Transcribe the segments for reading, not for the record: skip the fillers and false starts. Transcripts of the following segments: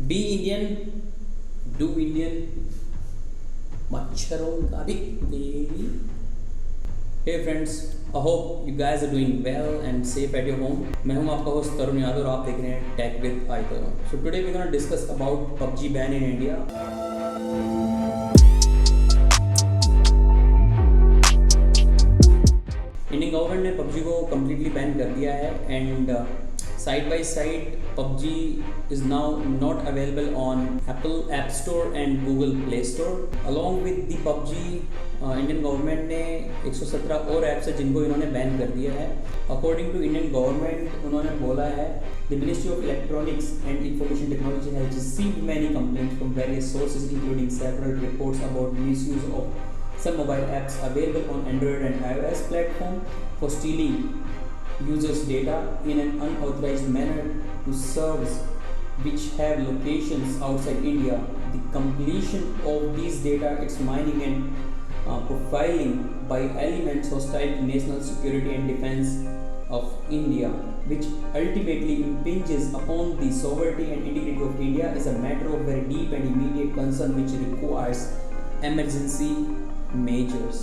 B Indian, do Indian, मच्छरों का भी तेरी। Hey friends, I hope you guys are doing well and safe at your home. मैं हूं आपका होस्ट तरुण यादव और आप देख रहे हैं tech with iTarun. So today we're gonna discuss about PUBG ban in India. Indian government ने PUBG को completely बैन कर दिया है and side by side PUBG is now not available on Apple App Store and Google Play Store. Along with the PUBG, Indian government ने 117 और apps है जिनको इन्होंने बैन कर दिया है. अकॉर्डिंग टू इंडियन गवर्नमेंट उन्होंने बोला है the ministry of electronics and information technology has received many complaints from various sources including several reports about misuse of some mobile apps available on Android and iOS platform for stealing users' data in an unauthorized manner to servers which have locations outside India. The completion of these data, its mining and profiling by elements hostile to national security and defense of India, which ultimately impinges upon the sovereignty and integrity of India, is a matter of very deep and immediate concern which requires emergency measures.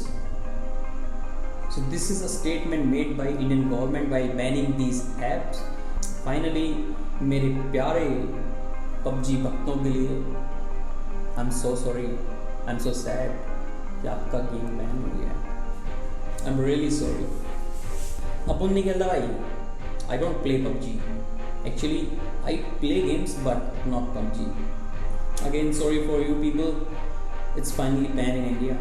So this is a statement made by Indian government while banning these apps. Finally, मेरे प्यारे PUBG भक्तों के लिए I'm so sorry, I'm so sad कि आपका game ban हो गया. I'm really sorry. अपन नहीं खेलता भाई. I don't play PUBG. Actually, I play games but not PUBG. Again, sorry for you people. It's finally banned in India.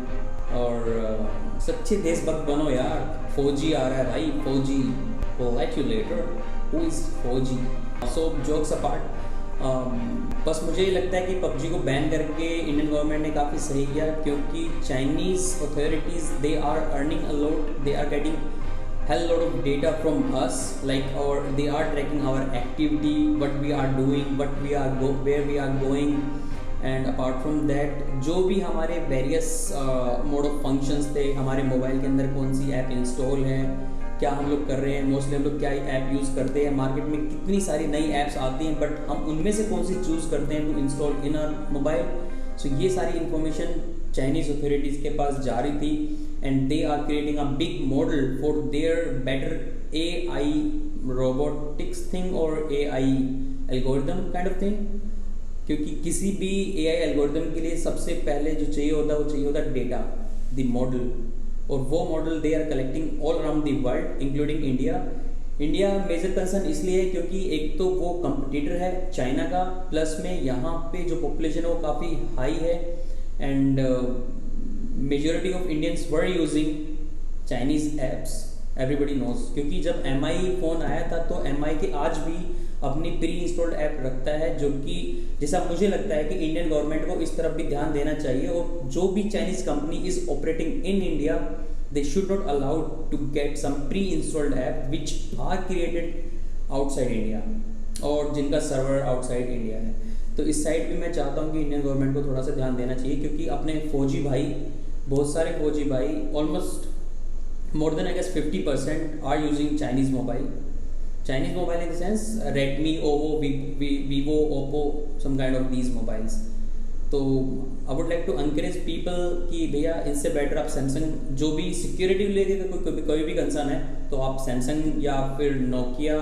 और सच्चे देशभक्त बनो यार. FAU-G आ रहा है भाई. FAU-G. We'll let you later. Who is FAU-G? So jokes apart. बस मुझे ये लगता है कि PUBG को बैन करके इंडियन गवर्नमेंट ने काफ़ी सही किया क्योंकि Chinese authorities they are earning a lot. They are getting hell lot of data from us, like they are tracking our activity, what we are doing, where we are going. And apart from that जो भी हमारे various mode of functions थे, हमारे mobile के अंदर कौन सी app install है, क्या हम लोग कर रहे हैं, मोस्टली हम लोग क्या ऐप यूज़ करते हैं, मार्केट में कितनी सारी नई ऐप्स आती हैं बट हम उनमें से कौन सी चूज़ करते हैं to install in our mobile. So ये सारी इंफॉर्मेशन चाइनीज़ अथॉरिटीज़ के पास जा रही थी and they are creating a big model for their better AI robotics thing और AI algorithm kind of thing. क्योंकि किसी भी AI एल्गोरिथम के लिए सबसे पहले जो चाहिए होता है डेटा, द मॉडल. और वो model they are collecting all around the world including India. India major concern इसलिए है क्योंकि एक तो वो कंपटीटर है चाइना का, प्लस में यहाँ पे जो पॉपुलेशन है वो काफ़ी हाई है and majority of Indians were using Chinese apps. Everybody knows. क्योंकि जब MI फ़ोन आया था तो MI के आज भी अपनी प्री इंस्टॉल्ड ऐप रखता है जो कि जैसा मुझे लगता है कि इंडियन गवर्नमेंट को इस तरफ भी ध्यान देना चाहिए. और जो भी Chinese company is operating in India they should not allowed to get some pre installed app which are created outside India और जिनका सर्वर आउटसाइड इंडिया है. तो इस साइड भी मैं चाहता हूँ कि इंडियन गवर्नमेंट को थोड़ा सा ध्यान देना चाहिए क्योंकि अपने FAU-G भाई, बहुत सारे FAU-G भाई, almost more than I guess 50% are using Chinese mobile in the sense Redmi, Oppo, Vivo, Oppo, some kind of these mobiles. तो I would like to encourage people कि भैया इनसे बेटर आप सैमसंग, जो भी सिक्योरिटी लेके कोई भी कंसर्न है तो आप सैमसंग या फिर नोकिया,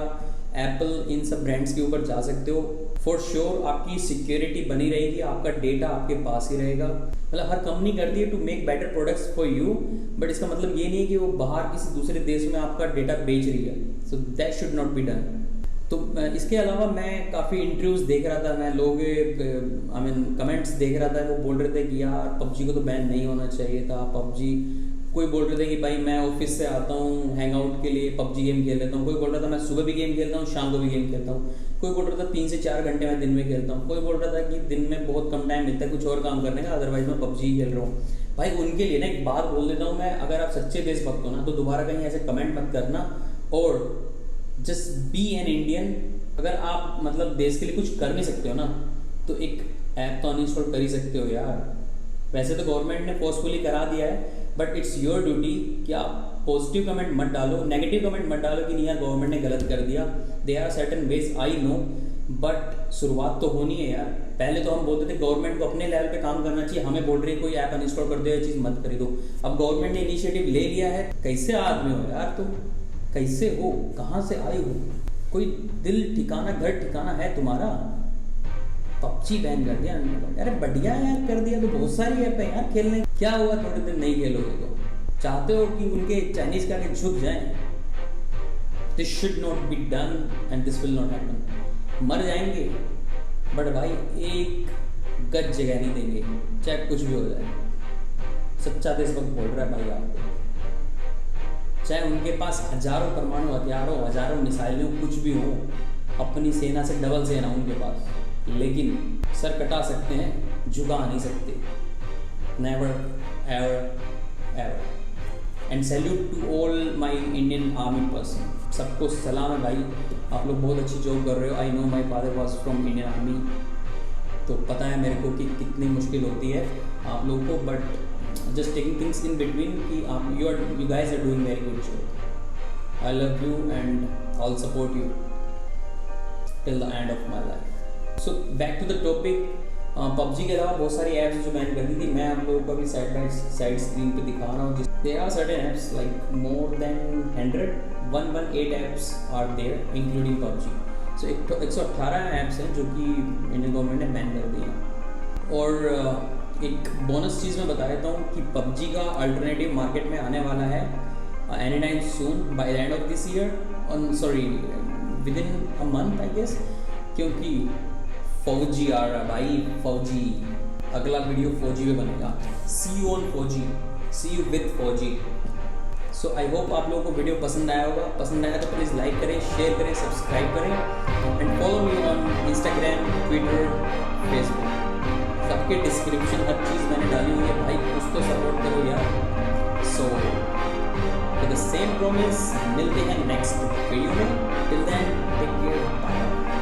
एप्पल, इन सब ब्रांड्स के ऊपर जा सकते हो. फॉर श्योर आपकी सिक्योरिटी बनी रहेगी, आपका डेटा आपके पास ही रहेगा. मतलब हर कंपनी करती है to make better products for you, but इसका मतलब ये नहीं है कि वो बाहर किसी दूसरे देश में आपका डेटा बेच रही है. So that should not be done. तो इसके अलावा मैं काफ़ी इंटरव्यूज़ देख रहा था, मैं लोग कमेंट्स देख रहा था, वो बोल रहे थे कि यार PUBG को तो बैन नहीं होना चाहिए था. PUBG, कोई बोल रहे थे कि भाई मैं ऑफिस से आता हूँ हैंग आउट के लिए PUBG गेम खेल लेता हूँ. कोई बोल रहा था मैं सुबह भी गेम खेलता हूँ, शाम को भी गेम खेलता हूँ. कोई बोल रहा था 3 से 4 घंटे मैं दिन में खेलता हूँ. कोई बोल रहा था कि दिन में बहुत कम टाइम मिलता है कुछ और काम करने का, अदरवाइज मैं PUBG ही खेल रहा हूँ. भाई उनके लिए ना एक बात बोल देता हूँ मैं, अगर आप सच्चे देशभक्त हो ना तो दोबारा कहीं ऐसे कमेंट मत करना और जस्ट बी एन इंडियन. अगर आप मतलब देश के लिए कुछ कर नहीं सकते हो ना तो एक ऐप तो अनइंस्टॉल कर ही सकते हो यार. वैसे तो गवर्नमेंट ने फोर्सफुली करा दिया है बट इट्स योर ड्यूटी कि आप पॉजिटिव कमेंट मत डालो, नेगेटिव कमेंट मत डालो कि नहीं यार गवर्नमेंट ने गलत कर दिया. They are certain ways I know but शुरुआत तो होनी है यार। पहले तो हम बोलते थे गवर्नमेंट को अपने लेवल पे काम करना चाहिए, हमें बोल रही है कोई ऐप अनइंस्टॉल कर दो, ये चीज़ मत खरीदो। अब गवर्नमेंट ने इनिशिएटिव ले लिया है। कैसे आदमी हो यार तुम, कैसे हो, कहाँ से आए हो, कोई दिल ठिकाना घर ठिकाना है तुम्हारा? पबजी बैन कर दिया, अरे बढ़िया यार कर दिया तो बहुत सारी ऐप है यार खेलने, क्या हुआ थोड़े दिन नहीं खेलोगे तो? चाहते हो कि उनके चाइनीज के आगे झुक जाएं? This should not be done and this will not happen. मर जाएंगे बट भाई एक गज जगह नहीं देंगे, चाहे कुछ भी हो जाए। सच्चा देश वक्त बोल रहा है भाई आपको, चाहे उनके पास हजारों परमाणु हथियार हो, हजारों मिसाइलें हो, कुछ भी हो, अपनी सेना से डबल सेना उनके पास, लेकिन सर कटा सकते हैं, झुका नहीं सकते। Never ever ever. And salute to all my Indian army person, सबको सलाम है भाई, आप लोग बहुत अच्छी जॉब कर रहे हो। I know my father was from Indian army, तो पता है मेरे को कि कितनी मुश्किल होती है आप लोगों को, but just taking things in between कि आप you guys are doing very good job. I love you and I will support you till the end of my life. So back to the topic, PUBG के अलावा बहुत सारी apps जो ban कर दी थी, मैं आप लोगों को अभी साइड बाई साइड स्क्रीन पे दिखा रहा हूँ। There are certain apps like more than 118 apps are there including PUBG. So 118 apps हैं जो कि इंडियन गवर्नमेंट ने बैन कर दी हैं। और एक बोनस चीज़ मैं बता देता हूँ कि पबजी का अल्टरनेटिव मार्केट में आने वाला है any time soon, by the end of this year, sorry within a month I guess, क्योंकि FAU-G आ रहा भाई, FAU-G अगला वीडियो FAU-G पे बनेगा। See you on FAU-G, see you with FAU-G। So I hope आप लोगों को video पसंद आया होगा, पसंद आया तो प्लीज़ लाइक करें, शेयर करें, सब्सक्राइब करें and follow me on Instagram, Twitter, Facebook. सबके डिस्क्रिप्शन हर चीज़ मैंने डाली हुई है भाई, कुछ तो सपोर्ट करो यार। So with the same promise मिलते हैं नेक्स्ट वीडियो में, till then take care, bye.